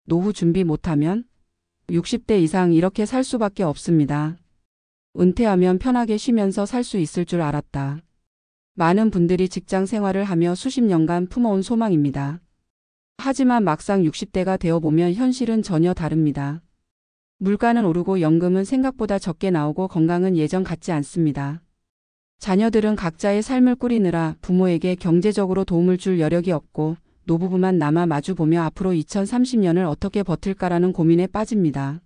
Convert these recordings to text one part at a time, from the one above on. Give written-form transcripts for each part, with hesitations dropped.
노후 준비 못하면 60대 이상 이렇게 살 수밖에 없습니다. 은퇴하면 편하게 쉬면서 살 수 있을 줄 알았다. 많은 분들이 직장 생활을 하며 수십 년간 품어온 소망입니다. 하지만 막상 60대가 되어보면 현실은 전혀 다릅니다. 물가는 오르고 연금은 생각보다 적게 나오고 건강은 예전 같지 않습니다. 자녀들은 각자의 삶을 꾸리느라 부모에게 경제적으로 도움을 줄 여력이 없고 노부부만 남아 마주보며 앞으로 2030년을 어떻게 버틸까라는 고민에 빠집니다.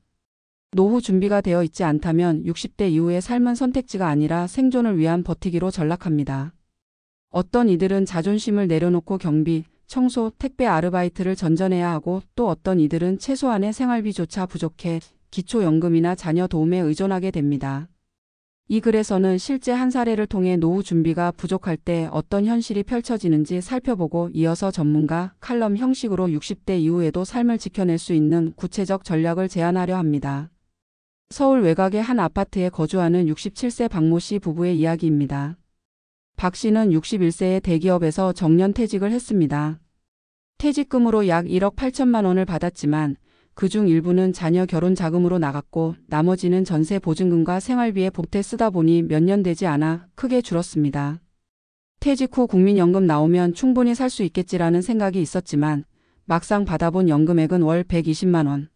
노후 준비가 되어 있지 않다면 60대 이후의 삶은 선택지가 아니라 생존을 위한 버티기로 전락합니다. 어떤 이들은 자존심을 내려놓고 경비, 청소, 택배 아르바이트를 전전해야 하고 또 어떤 이들은 최소한의 생활비조차 부족해 기초연금이나 자녀 도움에 의존하게 됩니다. 이 글에서는 실제 한 사례를 통해 노후 준비가 부족할 때 어떤 현실이 펼쳐지는지 살펴보고 이어서 전문가 칼럼 형식으로 60대 이후에도 삶을 지켜낼 수 있는 구체적 전략을 제안하려 합니다. 서울 외곽의 한 아파트에 거주하는 67세 박모 씨 부부의 이야기입니다. 박 씨는 61세에 대기업에서 정년퇴직을 했습니다. 퇴직금으로 약 1억 8천만 원을 받았지만 그중 일부는 자녀 결혼 자금으로 나갔고 나머지는 전세 보증금과 생활비에 보태 쓰다 보니 몇 년 되지 않아 크게 줄었습니다. 퇴직 후 국민연금 나오면 충분히 살 수 있겠지라는 생각이 있었지만 막상 받아본 연금액은 월 120만 원.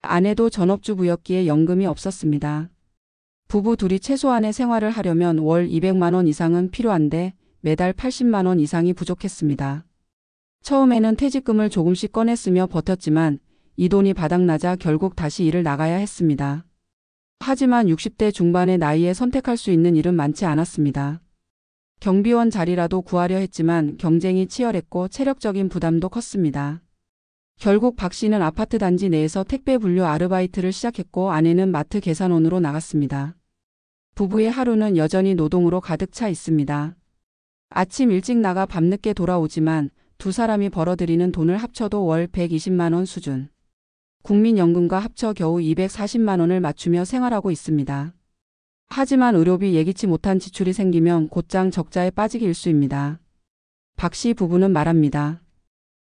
아내도 전업주부였기에 연금이 없었습니다. 부부 둘이 최소한의 생활을 하려면 월 200만 원 이상은 필요한데 매달 80만 원 이상이 부족했습니다. 처음에는 퇴직금을 조금씩 꺼냈으며 버텼지만 이 돈이 바닥나자 결국 다시 일을 나가야 했습니다. 하지만 60대 중반의 나이에 선택할 수 있는 일은 많지 않았습니다. 경비원 자리라도 구하려 했지만 경쟁이 치열했고 체력적인 부담도 컸습니다. 결국 박 씨는 아파트 단지 내에서 택배 분류 아르바이트를 시작했고 아내는 마트 계산원으로 나갔습니다. 부부의 하루는 여전히 노동으로 가득 차 있습니다. 아침 일찍 나가 밤늦게 돌아오지만 두 사람이 벌어들이는 돈을 합쳐도 월 120만 원 수준. 국민연금과 합쳐 겨우 240만 원을 맞추며 생활하고 있습니다. 하지만 의료비 예기치 못한 지출이 생기면 곧장 적자에 빠지기 일쑤입니다. 박 씨 부부는 말합니다.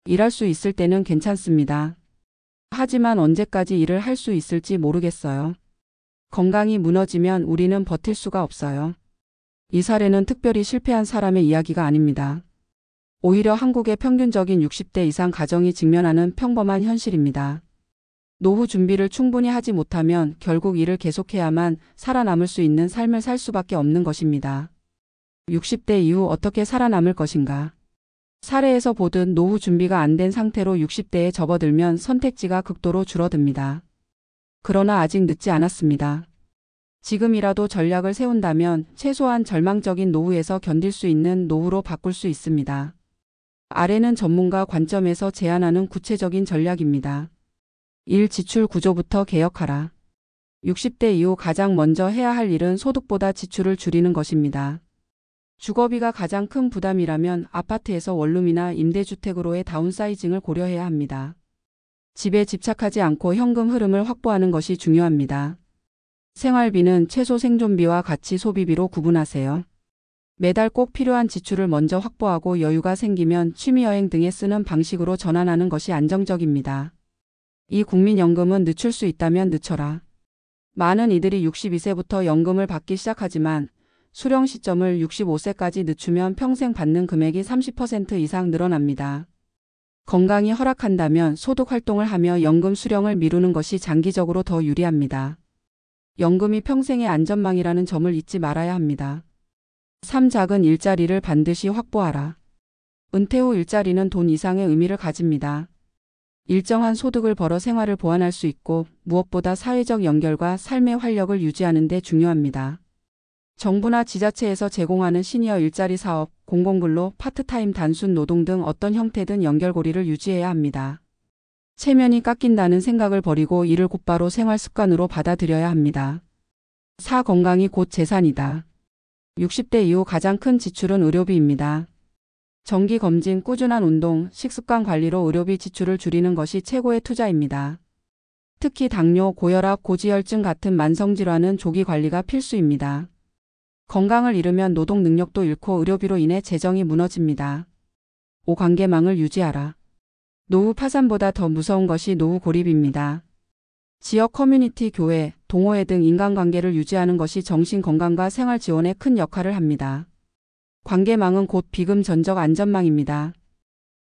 일할 수 있을 때는 괜찮습니다. 하지만 언제까지 일을 할 수 있을지 모르겠어요. 건강이 무너지면 우리는 버틸 수가 없어요. 이 사례는 특별히 실패한 사람의 이야기가 아닙니다. 오히려 한국의 평균적인 60대 이상 가정이 직면하는 평범한 현실입니다. 노후 준비를 충분히 하지 못하면 결국 일을 계속해야만 살아남을 수 있는 삶을 살 수밖에 없는 것입니다. 60대 이후 어떻게 살아남을 것인가? 사례에서 보듯 노후 준비가 안 된 상태로 60대에 접어들면 선택지가 극도로 줄어듭니다. 그러나 아직 늦지 않았습니다. 지금이라도 전략을 세운다면 최소한 절망적인 노후에서 견딜 수 있는 노후로 바꿀 수 있습니다. 아래는 전문가 관점에서 제안하는 구체적인 전략입니다. 1. 지출 구조부터 개혁하라. 60대 이후 가장 먼저 해야 할 일은 소득보다 지출을 줄이는 것입니다. 주거비가 가장 큰 부담이라면 아파트에서 원룸이나 임대주택으로의 다운사이징을 고려해야 합니다. 집에 집착하지 않고 현금 흐름을 확보하는 것이 중요합니다. 생활비는 최소 생존비와 가치 소비비로 구분하세요. 매달 꼭 필요한 지출을 먼저 확보하고 여유가 생기면 취미여행 등에 쓰는 방식으로 전환하는 것이 안정적입니다. 이 국민연금은 늦출 수 있다면 늦춰라. 많은 이들이 62세부터 연금을 받기 시작하지만 수령 시점을 65세까지 늦추면 평생 받는 금액이 30% 이상 늘어납니다. 건강이 허락한다면 소득 활동을 하며 연금 수령을 미루는 것이 장기적으로 더 유리합니다. 연금이 평생의 안전망이라는 점을 잊지 말아야 합니다. 3. 작은 일자리를 반드시 확보하라. 은퇴 후 일자리는 돈 이상의 의미를 가집니다. 일정한 소득을 벌어 생활을 보완할 수 있고 무엇보다 사회적 연결과 삶의 활력을 유지하는 데 중요합니다. 정부나 지자체에서 제공하는 시니어 일자리 사업, 공공근로, 파트타임 단순 노동 등 어떤 형태든 연결고리를 유지해야 합니다. 체면이 깎인다는 생각을 버리고 이를 곧바로 생활 습관으로 받아들여야 합니다. 4. 건강이 곧 재산이다. 60대 이후 가장 큰 지출은 의료비입니다. 정기검진, 꾸준한 운동, 식습관 관리로 의료비 지출을 줄이는 것이 최고의 투자입니다. 특히 당뇨, 고혈압, 고지혈증 같은 만성질환은 조기 관리가 필수입니다. 건강을 잃으면 노동 능력도 잃고 의료비로 인해 재정이 무너집니다. 5. 관계망을 유지하라. 노후 파산보다 더 무서운 것이 노후 고립입니다. 지역 커뮤니티, 교회, 동호회 등 인간관계를 유지하는 것이 정신건강과 생활 지원에 큰 역할을 합니다. 관계망은 곧 비금 전적 안전망입니다.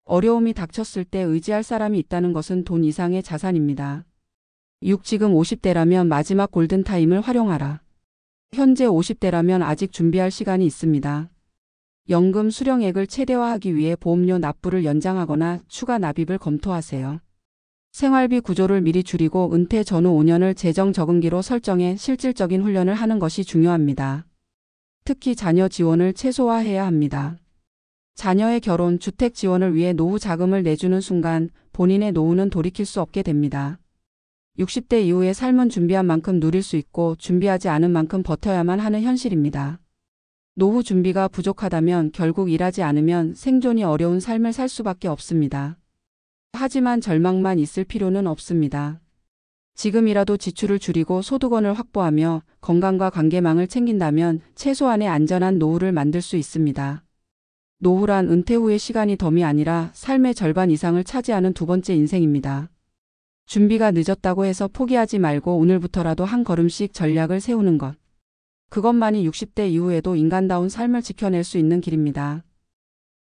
어려움이 닥쳤을 때 의지할 사람이 있다는 것은 돈 이상의 자산입니다. 6. 지금 50대라면 마지막 골든타임을 활용하라. 현재 50대라면 아직 준비할 시간이 있습니다. 연금 수령액을 최대화하기 위해 보험료 납부를 연장하거나 추가 납입을 검토하세요. 생활비 구조를 미리 줄이고 은퇴 전후 5년을 재정 적응기로 설정해 실질적인 훈련을 하는 것이 중요합니다. 특히 자녀 지원을 최소화해야 합니다. 자녀의 결혼, 주택 지원을 위해 노후 자금을 내주는 순간 본인의 노후는 돌이킬 수 없게 됩니다. 60대 이후의 삶은 준비한 만큼 누릴 수 있고 준비하지 않은 만큼 버텨야만 하는 현실입니다. 노후 준비가 부족하다면 결국 일하지 않으면 생존이 어려운 삶을 살 수밖에 없습니다. 하지만 절망만 있을 필요는 없습니다. 지금이라도 지출을 줄이고 소득원을 확보하며 건강과 관계망을 챙긴다면 최소한의 안전한 노후를 만들 수 있습니다. 노후란 은퇴 후의 시간이 덤이 아니라 삶의 절반 이상을 차지하는 두 번째 인생입니다. 준비가 늦었다고 해서 포기하지 말고 오늘부터라도 한 걸음씩 전략을 세우는 것. 그것만이 60대 이후에도 인간다운 삶을 지켜낼 수 있는 길입니다.